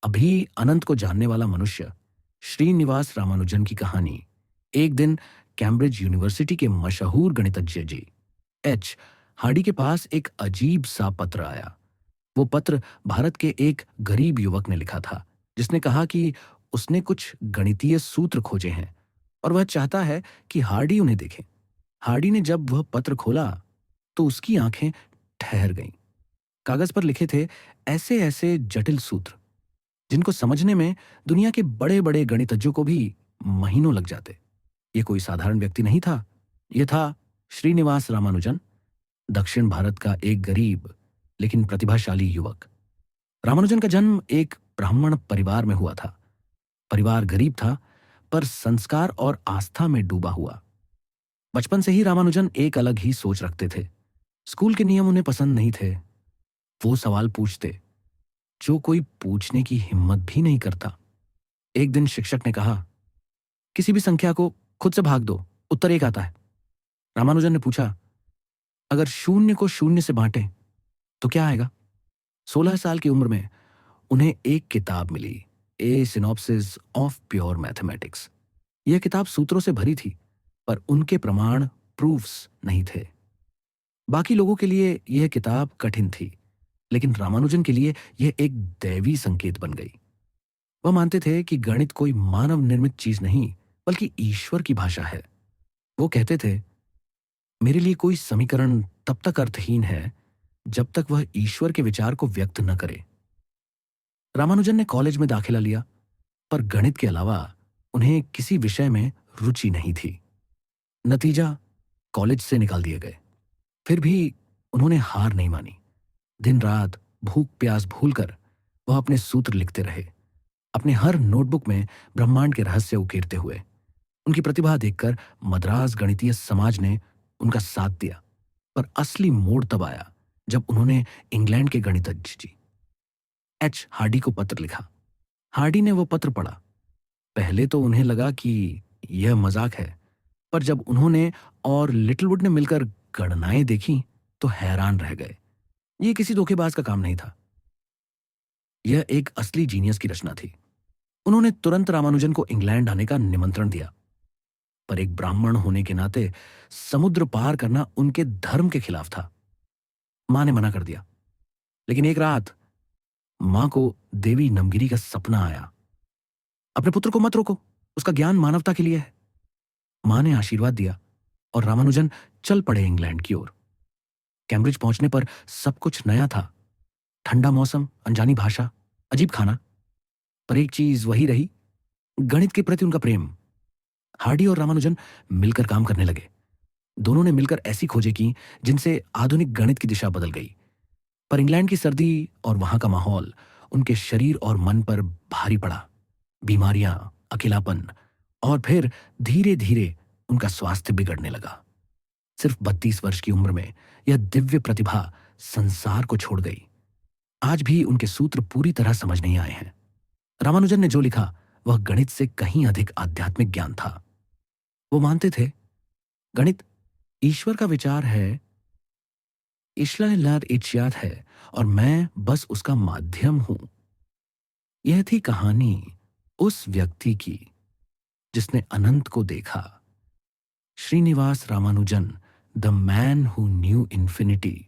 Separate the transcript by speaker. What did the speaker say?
Speaker 1: अभी अनंत को जानने वाला मनुष्य श्रीनिवास रामानुजन की कहानी एक दिन कैम्ब्रिज यूनिवर्सिटी के मशहूर गणितज्ञ जी एच हार्डी के पास एक अजीब सा पत्र आया। वो पत्र भारत के एक गरीब युवक ने लिखा था, जिसने कहा कि उसने कुछ गणितीय सूत्र खोजे हैं और वह चाहता है कि हार्डी उन्हें देखे। हार्डी ने जब वह पत्र खोला तो उसकी आंखें ठहर गईं। कागज पर लिखे थे ऐसे ऐसे जटिल सूत्र जिनको समझने में दुनिया के बड़े बड़े गणितज्ञों को भी महीनों लग जाते। ये कोई साधारण व्यक्ति नहीं था, ये था श्रीनिवास रामानुजन, दक्षिण भारत का एक गरीब लेकिन प्रतिभाशाली युवक। रामानुजन का जन्म एक ब्राह्मण परिवार में हुआ था। परिवार गरीब था, पर संस्कार और आस्था में डूबा हुआ। बचपन से ही रामानुजन एक अलग ही सोच रखते थे। स्कूल के नियम उन्हें पसंद नहीं थे। वो सवाल पूछते जो कोई पूछने की हिम्मत भी नहीं करता। एक दिन शिक्षक ने कहा, किसी भी संख्या को खुद से भाग दो, उत्तर एक आता है। रामानुजन ने पूछा, अगर शून्य को शून्य से बांटें तो क्या आएगा? 16 साल की उम्र में उन्हें एक किताब मिली, ए सिनॉप्सिस ऑफ प्योर मैथमेटिक्स। यह किताब सूत्रों से भरी थी, पर उनके प्रमाण प्रूफ्स नहीं थे। बाकी लोगों के लिए यह किताब कठिन थी, लेकिन रामानुजन के लिए यह एक दैवी संकेत बन गई। वह मानते थे कि गणित कोई मानव निर्मित चीज नहीं, बल्कि ईश्वर की भाषा है। वो कहते थे, मेरे लिए कोई समीकरण तब तक अर्थहीन है जब तक वह ईश्वर के विचार को व्यक्त न करे। रामानुजन ने कॉलेज में दाखिला लिया, पर गणित के अलावा उन्हें किसी विषय में रुचि नहीं थी। नतीजा, कॉलेज से निकाल दिए गए। फिर भी उन्होंने हार नहीं मानी। दिन रात भूख प्यास भूलकर वह अपने सूत्र लिखते रहे, अपने हर नोटबुक में ब्रह्मांड के रहस्य उकेरते हुए। उनकी प्रतिभा देखकर मद्रास गणितीय समाज ने उनका साथ दिया, पर असली मोड़ तब आया जब उन्होंने इंग्लैंड के गणितज्ञ जी एच हार्डी को पत्र लिखा। हार्डी ने वो पत्र पढ़ा। पहले तो उन्हें लगा कि यह मजाक है, पर जब उन्होंने और लिटिलवुड ने मिलकर गणनाएं देखी तो हैरान रह गए। यह किसी धोखेबाज का काम नहीं था, यह एक असली जीनियस की रचना थी। उन्होंने तुरंत रामानुजन को इंग्लैंड आने का निमंत्रण दिया, पर एक ब्राह्मण होने के नाते समुद्र पार करना उनके धर्म के खिलाफ था। मां ने मना कर दिया, लेकिन एक रात मां को देवी नमगिरी का सपना आया। अपने पुत्र को मत रोको, उसका ज्ञान मानवता के लिए है। मां ने आशीर्वाद दिया और रामानुजन चल पड़े इंग्लैंड की ओर। कैम्ब्रिज पहुंचने पर सब कुछ नया था, ठंडा मौसम, अनजानी भाषा, अजीब खाना, पर एक चीज वही रही, गणित के प्रति उनका प्रेम। हार्डी और रामानुजन मिलकर काम करने लगे। दोनों ने मिलकर ऐसी खोजें की जिनसे आधुनिक गणित की दिशा बदल गई। पर इंग्लैंड की सर्दी और वहां का माहौल उनके शरीर और मन पर भारी पड़ा। बीमारियां, अकेलापन और फिर धीरे धीरे उनका स्वास्थ्य बिगड़ने लगा। सिर्फ 32 वर्ष की उम्र में यह दिव्य प्रतिभा संसार को छोड़ गई। आज भी उनके सूत्र पूरी तरह समझ नहीं आए हैं। रामानुजन ने जो लिखा वह गणित से कहीं अधिक आध्यात्मिक ज्ञान था। वो मानते थे, गणित ईश्वर का विचार है, ईश्वर इच्छात है और मैं बस उसका माध्यम हूं। यह थी कहानी उस व्यक्ति की जिसने अनंत को देखा। Srinivasa Ramanujan, the man who knew infinity.